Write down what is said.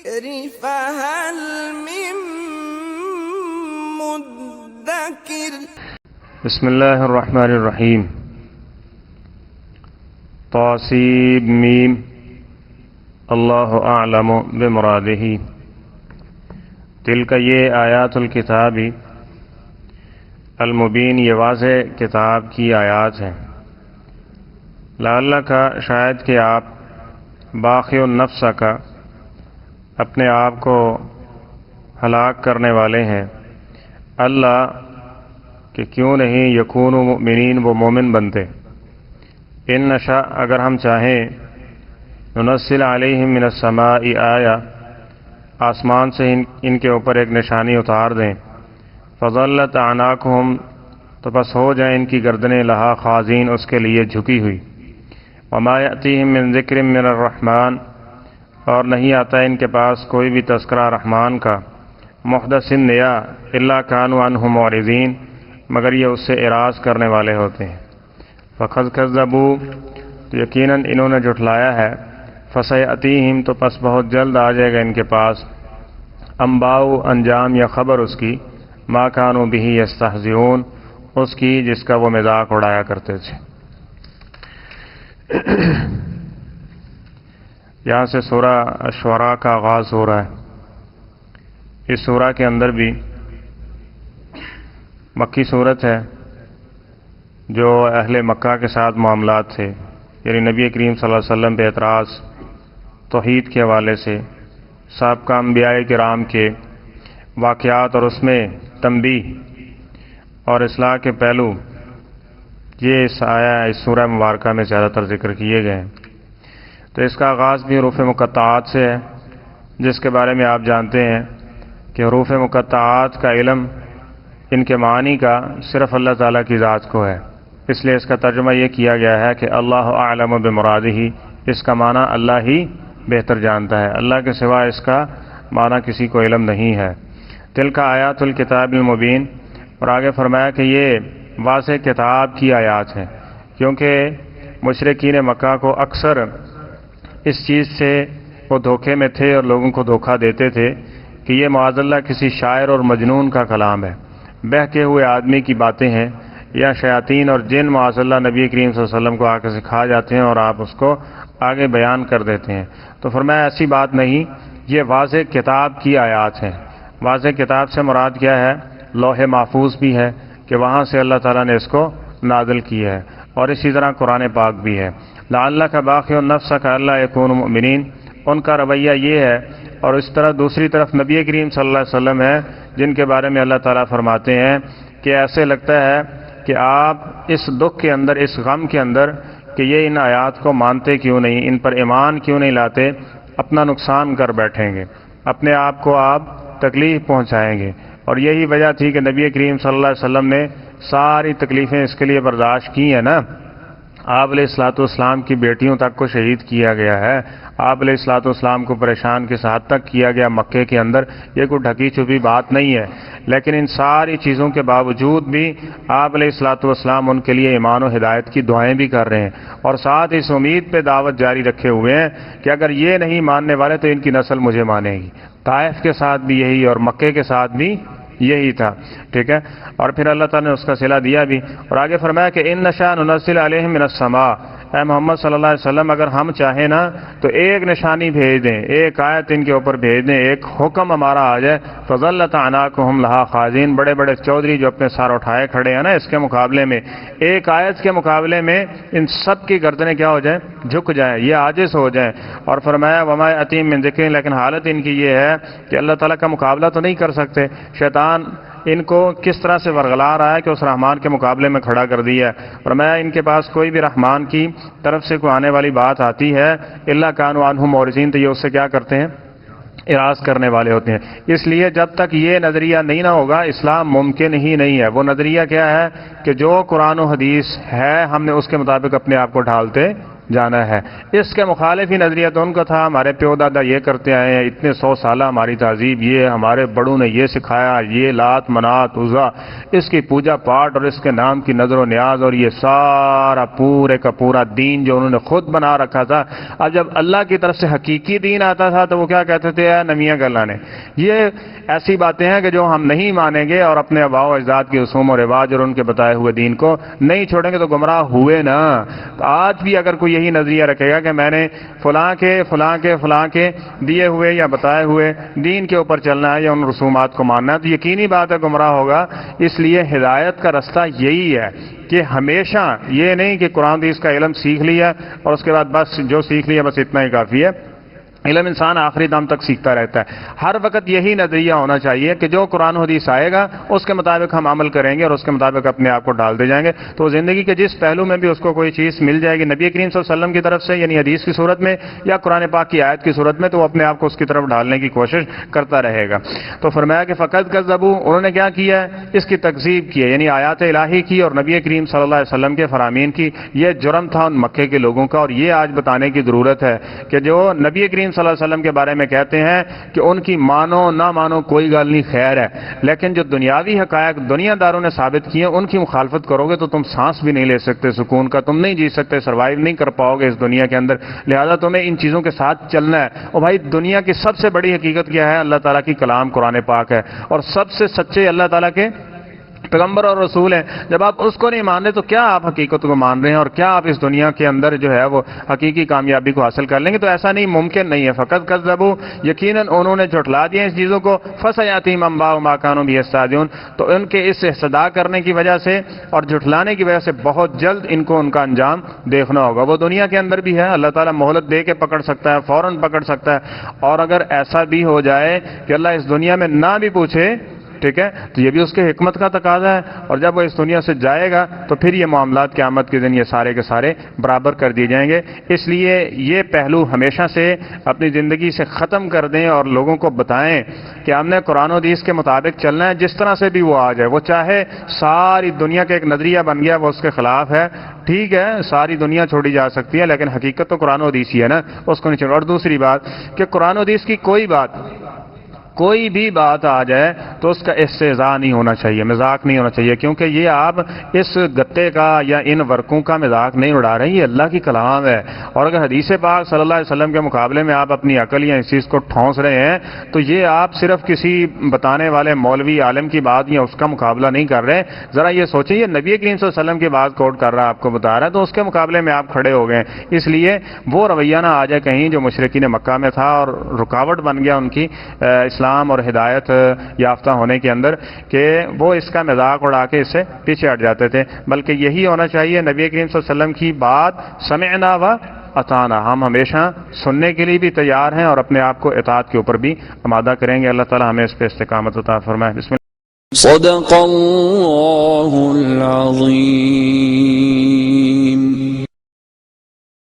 الذكر فهل من مدكر بسم اللہ الرحمن الرحیم طاسیم میم اللہ اعلم بمرادہ تلک یہ آیات الکتاب المبین یہ واضح کتاب کی آیات ہیں لعلک شاید کہ آپ باقی النفس کا اپنے آپ کو ہلاک کرنے والے ہیں اللہ کہ کیوں نہیں یکون مؤمنین وہ مومن بنتے ان نشاء اگر ہم چاہیں ننزل علیہم من السماء آیا آسمان سے ان کے اوپر ایک نشانی اتار دیں فظلت اعناقہم تو بس ہو جائیں ان کی گردنیں لہا خاضین اس کے لیے جھکی ہوئی وما یأتیہم من ذکر من الرحمن اور نہیں آتا ان کے پاس کوئی بھی تذکرہ رحمان کا محدث نیا الا کانوا عنہ معرضین مگر یہ اس سے اعراض کرنے والے ہوتے ہیں فقد کذبوا تو یقیناً انہوں نے جھٹلایا ہے فسیأتیہم تو پس بہت جلد آ جائے گا ان کے پاس انباء انجام یا خبر اس کی ما کانوا بہ یستہزئون اس کی جس کا وہ مذاق اڑایا کرتے تھے یہاں سے سورہ الشعراء کا آغاز ہو رہا ہے اس سورہ کے اندر بھی مکی صورت ہے جو اہل مکہ کے ساتھ معاملات تھے یعنی نبی کریم صلی اللہ علیہ وسلم پہ اعتراض توحید کے حوالے سے سابقہ انبیاء کرام کے واقعات اور اس میں تنبیہ اور اصلاح کے پہلو یہ اس سورہ مبارکہ میں زیادہ تر ذکر کیے گئے ہیں تو اس کا آغاز بھی حروف مقطعات سے ہے جس کے بارے میں آپ جانتے ہیں کہ حروف مقطعات کا علم ان کے معنی کا صرف اللہ تعالیٰ کی ذات کو ہے اس لیے اس کا ترجمہ یہ کیا گیا ہے کہ اللہ اعلم بمرادہ اس کا معنی اللہ ہی بہتر جانتا ہے اللہ کے سوا اس کا معنی کسی کو علم نہیں ہے تلک آیات الکتاب المبین اور آگے فرمایا کہ یہ واضح کتاب کی آیات ہیں کیونکہ مشرکین مکہ کو اکثر اس چیز سے وہ دھوکے میں تھے اور لوگوں کو دھوکہ دیتے تھے کہ یہ معاذ اللہ کسی شاعر اور مجنون کا کلام ہے بہکے ہوئے آدمی کی باتیں ہیں یا شیاطین اور جن معاذ اللہ نبی کریم صلی اللہ علیہ وسلم کو آ کے سکھا جاتے ہیں اور آپ اس کو آگے بیان کر دیتے ہیں تو فرمایا ایسی بات نہیں یہ واضح کتاب کی آیات ہیں واضح کتاب سے مراد کیا ہے لوح محفوظ بھی ہے کہ وہاں سے اللہ تعالیٰ نے اس کو نازل کیا ہے اور اسی طرح قرآن پاک بھی ہے لعلک باقی النفس کا اللہ یکون مؤمنین ان کا رویہ یہ ہے اور اس طرح دوسری طرف نبی کریم صلی اللہ علیہ وسلم ہے جن کے بارے میں اللہ تعالیٰ فرماتے ہیں کہ ایسے لگتا ہے کہ آپ اس دکھ کے اندر اس غم کے اندر کہ یہ ان آیات کو مانتے کیوں نہیں ان پر ایمان کیوں نہیں لاتے اپنا نقصان کر بیٹھیں گے اپنے آپ کو آپ تکلیف پہنچائیں گے اور یہی وجہ تھی کہ نبی کریم صلی اللہ علیہ وسلم نے ساری تکلیفیں اس کے لیے برداشت کی ہیں نا آپ علیہ الصلوۃ والسلام کی بیٹیوں تک کو شہید کیا گیا ہے آپ علیہ الصلوۃ والسلام کو پریشان کس حد تک کیا گیا مکے کے اندر یہ کوئی ڈھکی چھپی بات نہیں ہے لیکن ان ساری چیزوں کے باوجود بھی آپ علیہ الصلوۃ والسلام ان کے لیے ایمان و ہدایت کی دعائیں بھی کر رہے ہیں اور ساتھ اس امید پہ دعوت جاری رکھے ہوئے ہیں کہ اگر یہ نہیں ماننے والے تو ان کی نسل مجھے مانے گی طائف کے ساتھ بھی یہی اور مکے کے ساتھ بھی یہی تھا ٹھیک ہے اور پھر اللہ تعالیٰ نے اس کا صلہ دیا بھی اور آگے فرمایا کہ ان نشاء ننزل علیہم من السماء اے محمد صلی اللہ علیہ وسلم اگر ہم چاہیں نا تو ایک نشانی بھیج دیں ایک آیت ان کے اوپر بھیج دیں ایک حکم ہمارا آ جائے فظلت اعناقہم لہا خاضین بڑے بڑے چودھری جو اپنے سر اٹھائے کھڑے ہیں نا اس کے مقابلے میں ایک آیت کے مقابلے میں ان سب کی گردنیں کیا ہو جائیں جھک جائیں یہ عاجز ہو جائیں اور فرمایا وما یأتیہم من ذکر لیکن حالت ان کی یہ ہے کہ اللہ تعالیٰ کا مقابلہ تو نہیں کر سکتے شیطان ان کو کس طرح سے ورغلا رہا ہے کہ اس رحمان کے مقابلے میں کھڑا کر دیا ہے اور میں ان کے پاس کوئی بھی رحمان کی طرف سے کوئی آنے والی بات آتی ہے اللہ کانوا عنہ معرضین تو یہ اس سے کیا کرتے ہیں اعراض کرنے والے ہوتے ہیں اس لیے جب تک یہ نظریہ نہیں نہ ہوگا اسلام ممکن ہی نہیں ہے وہ نظریہ کیا ہے کہ جو قرآن و حدیث ہے ہم نے اس کے مطابق اپنے آپ کو ڈھالتے جانا ہے۔ اس کے مخالف ہی نظریہ تو ان کا تھا، ہمارے پیو دادا یہ کرتے آئے ہیں، اتنے 100 سالہ ہماری تہذیب، یہ ہمارے بڑوں نے یہ سکھایا، یہ لات منات عزا، اس کی پوجا پاٹ اور اس کے نام کی نظر و نیاز، اور یہ سارا پورے کا پورا دین جو انہوں نے خود بنا رکھا تھا۔ اب جب اللہ کی طرف سے حقیقی دین آتا تھا تو وہ کیا کہتے تھے؟ نمیاں گلا نے، یہ ایسی باتیں ہیں کہ جو ہم نہیں مانیں گے اور اپنے آباء و اجداد کے رسوم و رواج اور ان کے بتائے ہوئے دین کو نہیں چھوڑیں گے تو گمراہ ہوئے نا۔ تو آج بھی اگر کوئی یہی نظریہ رکھے گا کہ میں نے فلاں کے دیے ہوئے یا بتائے ہوئے دین کے اوپر چلنا ہے یا ان رسومات کو ماننا ہے، تو یقینی بات ہے گمراہ ہوگا۔ اس لیے ہدایت کا رستہ یہی ہے کہ ہمیشہ یہ نہیں کہ قرآن حدیث کا علم سیکھ لیا اور اس کے بعد بس جو سیکھ لیا بس اتنا ہی کافی ہے۔ علم انسان آخری دم تک سیکھتا رہتا ہے۔ ہر وقت یہی نظریہ ہونا چاہیے کہ جو قرآن حدیث آئے گا اس کے مطابق ہم عمل کریں گے اور اس کے مطابق اپنے آپ کو ڈال دے جائیں گے، تو زندگی کے جس پہلو میں بھی اس کو کوئی چیز مل جائے گی نبی کریم صلی اللہ علیہ وسلم کی طرف سے، یعنی حدیث کی صورت میں یا قرآن پاک کی آیت کی صورت میں، تو وہ اپنے آپ کو اس کی طرف ڈالنے کی کوشش کرتا رہے گا۔ تو فرمایا کہ فقط کذبوا، انہوں نے کیا کیا ہے؟ اس کی تکذیب کی ہے، یعنی آیات الہی کی اور نبی کریم صلی اللہ علیہ وسلم کے فرامین کی۔ یہ جرم تھا ان مکے کے لوگوں کا، اور یہ آج بتانے کی ضرورت ہے کہ جو نبی کریم صلی اللہ علیہ وسلم کے بارے میں کہتے ہیں کہ ان کی مانو نہ مانو کوئی گل نہیں، خیر ہے، لیکن جو دنیاوی حقائق دنیا داروں نے ثابت کیے ان کی مخالفت کرو گے تو تم سانس بھی نہیں لے سکتے سکون کا، تم نہیں جی سکتے، سروائیو نہیں کر پاؤ گے اس دنیا کے اندر۔ لہذا تمہیں ان چیزوں کے ساتھ چلنا ہے۔ اور بھائی دنیا کی سب سے بڑی حقیقت کیا ہے؟ اللہ تعالیٰ کی کلام قرآن پاک ہے، اور سب سے سچے اللہ تعالیٰ کے پیغمبر اور رسول ہیں۔ جب آپ اس کو نہیں مان رہے تو کیا آپ حقیقت کو مان رہے ہیں، اور کیا آپ اس دنیا کے اندر جو ہے وہ حقیقی کامیابی کو حاصل کر لیں گے؟ تو ایسا نہیں، ممکن نہیں ہے۔ فقط کذبوا، یقیناً انہوں نے جھٹلا دیا اس چیزوں کو، فسیاتیہم انباء ما کانوا بہ یستہزئون، تو ان کے اس صدا کرنے کی وجہ سے اور جھٹلانے کی وجہ سے بہت جلد ان کو ان کا انجام دیکھنا ہوگا۔ وہ دنیا کے اندر بھی ہے، اللہ تعالیٰ مہلت دے کے پکڑ سکتا ہے، فوراً پکڑ سکتا ہے، اور اگر ایسا بھی ہو جائے کہ اللہ اس دنیا میں نہ بھی پوچھے، ٹھیک ہے، تو یہ بھی اس کے حکمت کا تقاضا ہے، اور جب وہ اس دنیا سے جائے گا تو پھر یہ معاملات قیامت کے دن یہ سارے کے سارے برابر کر دیے جائیں گے۔ اس لیے یہ پہلو ہمیشہ سے اپنی زندگی سے ختم کر دیں اور لوگوں کو بتائیں کہ ہم نے قرآن و حدیث کے مطابق چلنا ہے، جس طرح سے بھی وہ آ جائے، وہ چاہے ساری دنیا کا ایک نظریہ بن گیا وہ اس کے خلاف ہے، ٹھیک ہے، ساری دنیا چھوڑی جا سکتی ہے، لیکن حقیقت تو قرآن و حدیث ہی ہے نا، اس کو نہیں چھوڑو۔ اور دوسری بات کہ قرآن و حدیث کی کوئی بھی بات آ جائے تو اس کا استہزاء نہیں ہونا چاہیے، مذاق نہیں ہونا چاہیے، کیونکہ یہ آپ اس گتے کا یا ان ورقوں کا مذاق نہیں اڑا رہے ہیں، یہ اللہ کی کلام ہے۔ اور اگر حدیث پاک صلی اللہ علیہ وسلم کے مقابلے میں آپ اپنی عقل یا اس چیز کو ٹھونس رہے ہیں تو یہ آپ صرف کسی بتانے والے مولوی عالم کی بات یا اس کا مقابلہ نہیں کر رہے۔ ذرا یہ سوچیں، یہ نبی کریم صلی اللہ علیہ وسلم کی بات کوٹ کر رہا ہے، آپ کو بتا رہا ہے، تو اس کے مقابلے میں آپ کھڑے ہو گئے۔ اس لیے وہ رویہ نہ آ جائے کہیں جو مشرکین مکہ میں تھا اور رکاوٹ بن گیا ان کی اسلام اور ہدایت یافتہ ہونے کے اندر، کہ وہ اس کا مذاق اڑا کے اس سے پیچھے ہٹ جاتے تھے، بلکہ یہی ہونا چاہیے۔ نبی کریم صلی اللہ علیہ وسلم کی بات سمعنا و اطعنا، ہم ہمیشہ سننے کے لیے بھی تیار ہیں اور اپنے آپ کو اطاعت کے اوپر بھی آمادہ کریں گے۔ اللہ تعالی ہمیں اس پہ استقامت عطا فرمائے۔ بسم اللہ۔ صدق اللہ العظیم۔